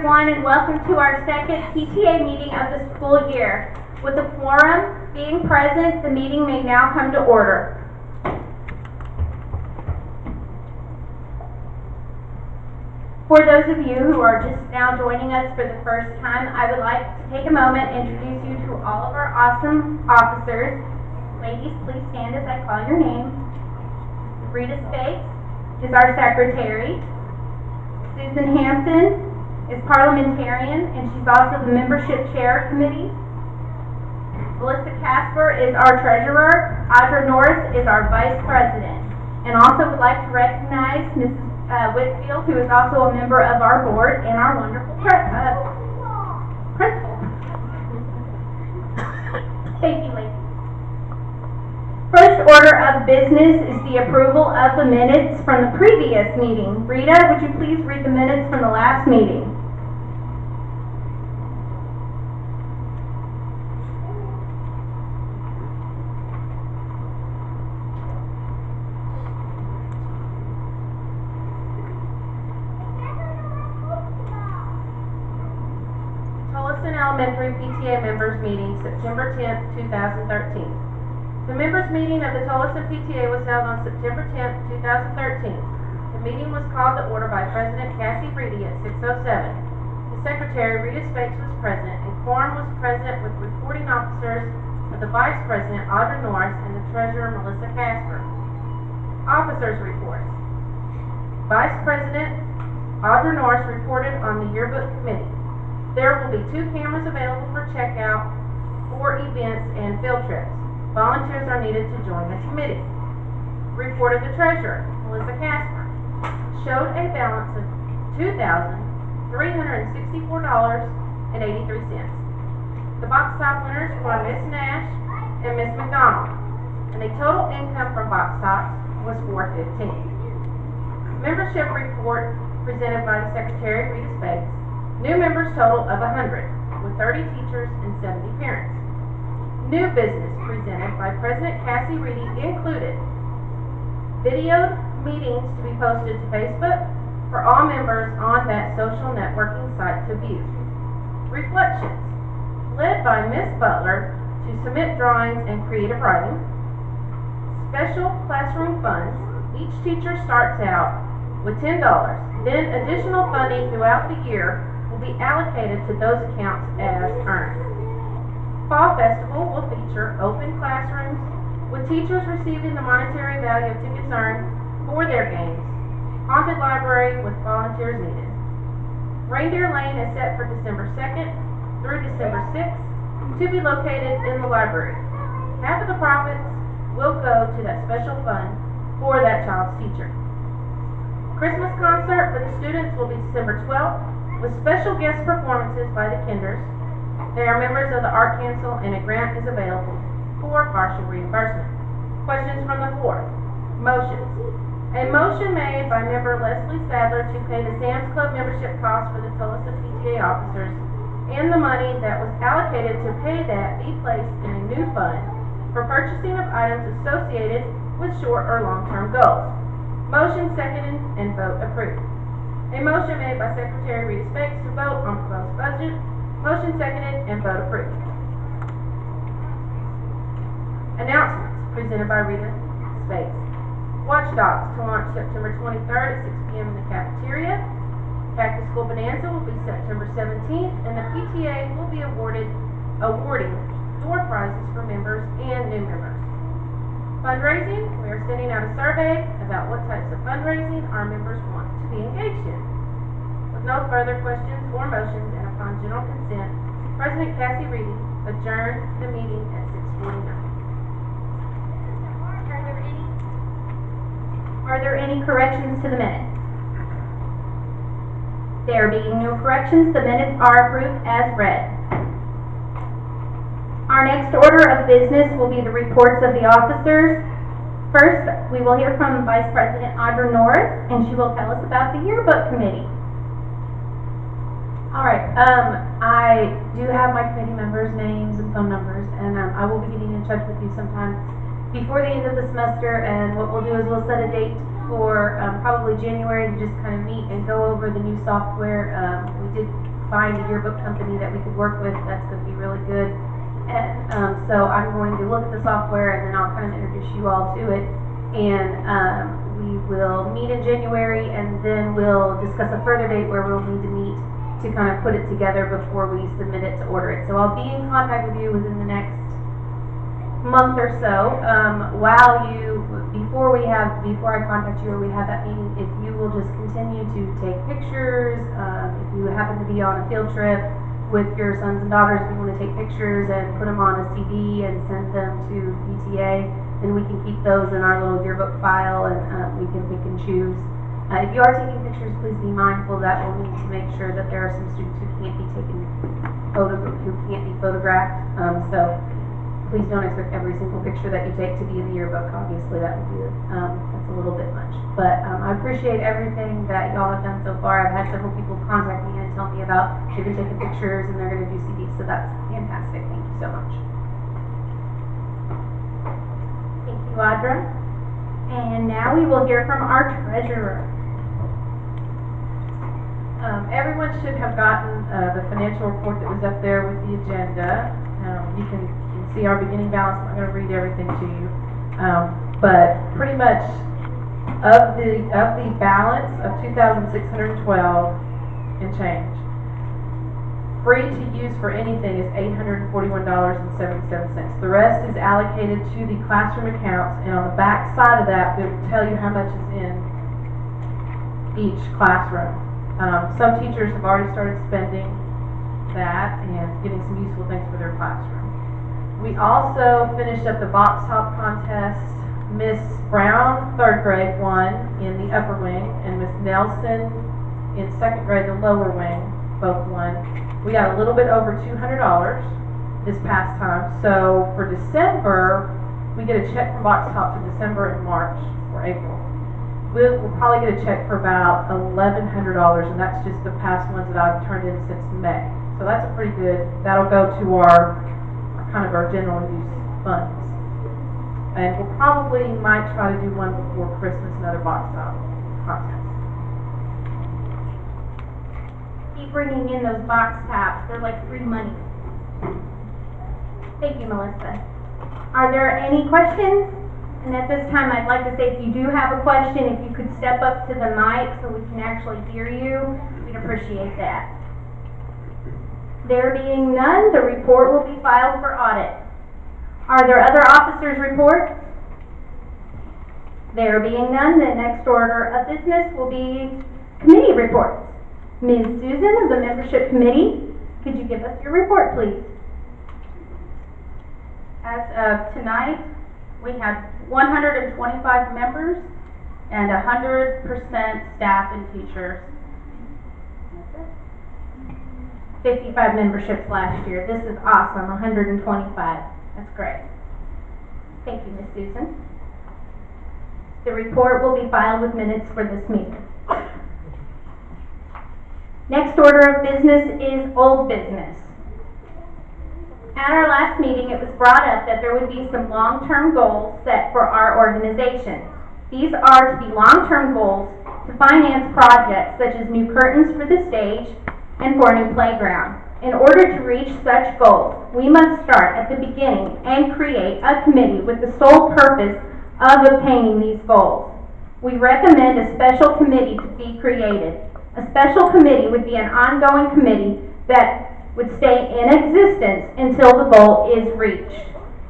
everyone, and welcome to our second PTA meeting of the school year. With the quorum being present, the meeting may now come to order. For those of you who are just now joining us for the first time, I would like to take a moment and introduce you to all of our awesome officers. Ladies, please stand as I call your name. Rita Spates is our secretary. Susan Hampton is parliamentarian, and she's also the membership chair committee. Melissa Casper is our treasurer. Audra Norris is our vice president. And also would like to recognize Mrs. Whitfield, who is also a member of our board and our wonderful principal. Thank you, ladies. First order of business is the approval of the minutes from the previous meeting. Rita, would you please read the minutes from the last meeting? Tolleson Elementary PTA Members Meeting, September 10th, 2013. The members' meeting of the Tolleson PTA was held on September 10th, 2013. The meeting was called to order by President Cassie Reedy at 6:07. The Secretary, Rita Spates, was present, and quorum was present with reporting officers of the Vice President, Audra Norris, and the Treasurer, Melissa Casper. Officers' reports. Vice President Audra Norris reported on the yearbook committee. There will be 2 cameras available for checkout for events and field trips. Volunteers are needed to join the committee. Report of the treasurer, Melissa Casper, showed a balance of $2,364.83. The box top winners were Miss Nash and Miss McDonald, and the total income from box tops was $415. Membership report presented by the Secretary, Rita Spates. New members total of 100, with 30 teachers and 70 parents. New business presented by President Cassie Reedy included videoed meetings to be posted to Facebook for all members on that social networking site to view. Reflections, led by Miss Butler to submit drawings and creative writing. Special classroom funds. Each teacher starts out with $10. Then additional funding throughout the year will be allocated to those accounts as earned. Fall Festival will feature open classrooms with teachers receiving the monetary value of tickets earned for their games. Haunted library with volunteers needed. Reindeer Lane is set for December 2nd through December 6th to be located in the library. Half of the profits will go to that special fund for that child's teacher. Christmas concert for the students will be December 12th with special guest performances by the Kinders. They are members of the Art Council, and a grant is available for partial reimbursement. Questions from the floor. Motions. A motion made by member Leslie Sadler to pay the Sam's Club membership cost for the Tolleson PTA officers, and the money that was allocated to pay that be placed in a new fund for purchasing of items associated with short or long-term goals. Motion seconded and vote approved. A motion made by Secretary Rita Spates to vote on proposed budget. Motion seconded and vote approved. Announcements presented by Rita Spates. Watch Dogs to launch September 23rd at 6 p.m. in the cafeteria. Back to School Bonanza will be September 17th, and the PTA will be awarding door prizes for members and new members. Fundraising, we are sending out a survey about what types of fundraising our members want to be engaged in. With no further questions or motions, and upon general consent, President Cassie Reedy adjourned the meeting at 6:49. Are there any corrections to the minutes? There being no corrections, the minutes are approved as read. Our next order of business will be the reports of the officers. First, we will hear from Vice President Audra Norris, and she will tell us about the yearbook committee. All right, I do have my committee members' names and phone numbers, and I will be getting in touch with you sometime before the end of the semester, and what we'll do is we'll set a date for probably January to just kind of meet and go over the new software. We did find a yearbook company that we could work with that's going to be really good. And so I'm going to look at the software, and then I'll kind of introduce you all to it. And we will meet in January, and then we'll discuss a further date where we'll need to meet to kind of put it together before we submit it to order it. So I'll be in contact with you within the next month or so. Before I contact you or we have that meeting, if you will just continue to take pictures, if you happen to be on a field trip with your sons and daughters, if you want to take pictures and put them on a CD and send them to PTA, then we can keep those in our little yearbook file, and we can pick and choose. If you are taking pictures, please be mindful that we'll need to make sure that there are some students who can't be photographed. So please don't expect every single picture that you take to be in the yearbook. Obviously, that would be that's a little bit much. But I appreciate everything that y'all have done so far. I've had several people contact me and tell me about they've been taking pictures and they're going to do CDs. So that's fantastic. Thank you so much. Thank you, Audra. And now we will hear from our treasurer. Everyone should have gotten the financial report that was up there with the agenda. You can see our beginning balance. I'm not going to read everything to you, but pretty much of the balance of $2,612 and change, free to use for anything is $841.77. The rest is allocated to the classroom accounts, and on the back side of that, it will tell you how much is in each classroom. Some teachers have already started spending that and getting some useful things for their classroom. We also finished up the box top contest. Miss Brown, 3rd grade, won in the upper wing, and Miss Nelson in 2nd grade, the lower wing, both won. We got a little bit over $200 this past time. So for December, we get a check from box top for December and March or April. We'll probably get a check for about $1,100, and that's just the past ones that I've turned in since May. So that's a pretty good, that'll go to our kind of our general use funds. And we'll probably might try to do one before Christmas, another box top contest. Keep bringing in those box tops. They're like free money. Thank you, Melissa. Are there any questions? And at this time, I'd like to say, if you do have a question, if you could step up to the mic so we can actually hear you, we'd appreciate that. There being none, the report will be filed for audit. Are there other officers' reports? There being none, the next order of business will be committee reports. Ms. Susan of the Membership Committee, could you give us your report, please? As of tonight, we had 125 members and 100% staff and teachers. 55 memberships last year. This is awesome, 125. That's great. Thank you, Ms. Susan. The report will be filed with minutes for this meeting. Next order of business is old business. At our last meeting, it was brought up that there would be some long-term goals set for our organization. These are to be long-term goals to finance projects such as new curtains for the stage and for a new playground. In order to reach such goals, we must start at the beginning and create a committee with the sole purpose of obtaining these goals. We recommend a special committee to be created. A special committee would be an ongoing committee that would stay in existence until the goal is reached.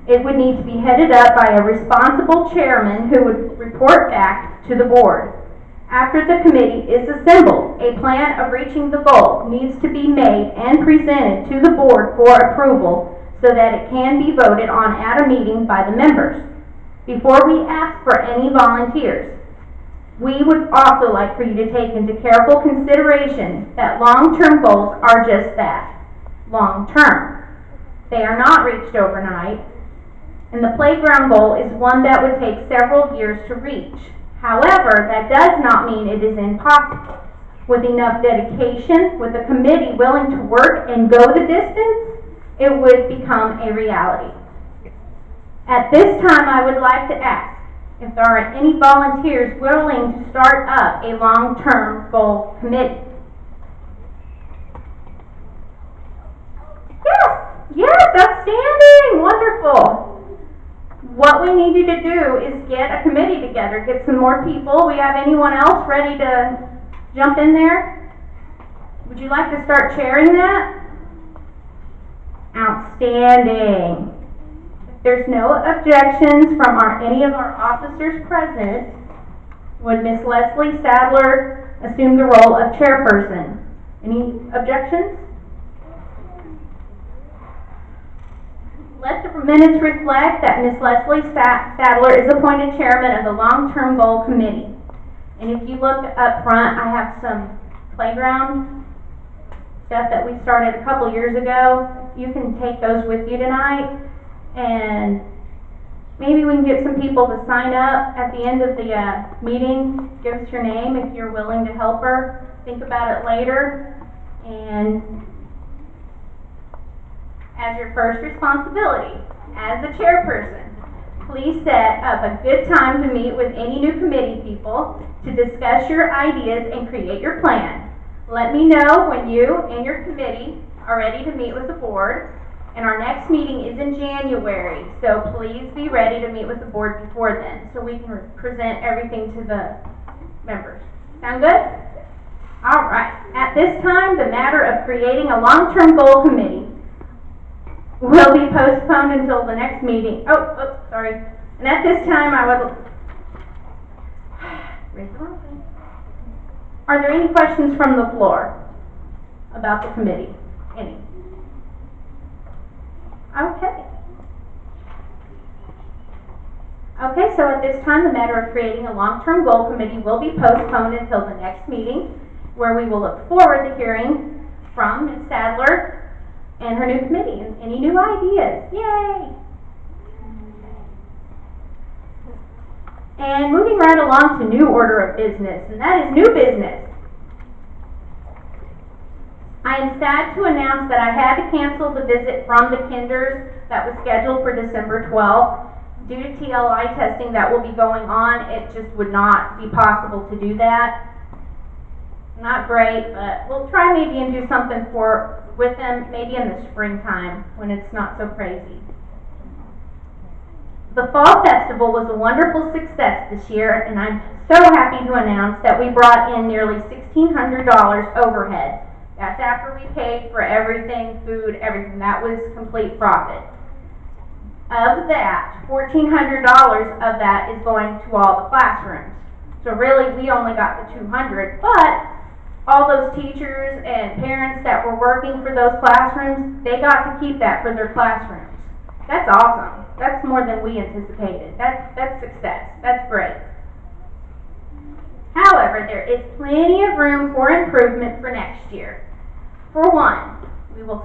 It would need to be headed up by a responsible chairman who would report back to the board. After the committee is assembled, a plan of reaching the goal needs to be made and presented to the board for approval so that it can be voted on at a meeting by the members. Before we ask for any volunteers, we would also like for you to take into careful consideration that long-term goals are just that, long-term. They are not reached overnight, and the playground goal is one that would take several years to reach. However, that does not mean it is impossible. With enough dedication, with a committee willing to work and go the distance, it would become a reality. At this time, I would like to ask if there are any volunteers willing to start up a long-term goal committee. what we need you to do is get a committee together, get some more people. We have anyone else ready to jump in there? Would you like to start chairing that? Outstanding. If there's no objections from any of our officers present, would Miss Leslie Sadler assume the role of chairperson? Any objections? Let the minutes reflect that Miss Leslie Sadler is appointed chairman of the Long-Term Goal Committee. And if you look up front, I have some playground stuff that we started a couple years ago. You can take those with you tonight, and maybe we can get some people to sign up at the end of the meeting. Give us your name if you're willing to help her. Think about it later. And as your first responsibility, as the chairperson, please set up a good time to meet with any new committee people to discuss your ideas and create your plan. Let me know when you and your committee are ready to meet with the board. And our next meeting is in January, so please be ready to meet with the board before then, so we can present everything to the members. Sound good? All right. At this time, the matter of creating a long-term goal committee will be postponed until the next meeting. Sorry. And at this time, I would raise the wrong thing. Are there any questions from the floor about the committee? Any? Okay. Okay, so at this time, the matter of creating a long-term goal committee will be postponed until the next meeting, where we will look forward to hearing from Ms. Sadler and her new committee and any new ideas. Yay! And moving right along to new order of business, and that is new business. I am sad to announce that I had to cancel the visit from the kinders that was scheduled for December 12th. Due to TLI testing that will be going on, it just would not be possible to do that. Not great, but we'll try maybe and do something with them maybe in the springtime when it's not so crazy. The Fall Festival was a wonderful success this year, and I'm so happy to announce that we brought in nearly $1,600 overhead. That's after we paid for everything, food, everything. That was complete profit. Of that, $1,400 of that is going to all the classrooms. So really, we only got the $200, but all those teachers and parents that were working for those classrooms, they got to keep that for their classrooms. That's awesome. That's more than we anticipated. That's success. That's great. However, there is plenty of room for improvement for next year. For one, we will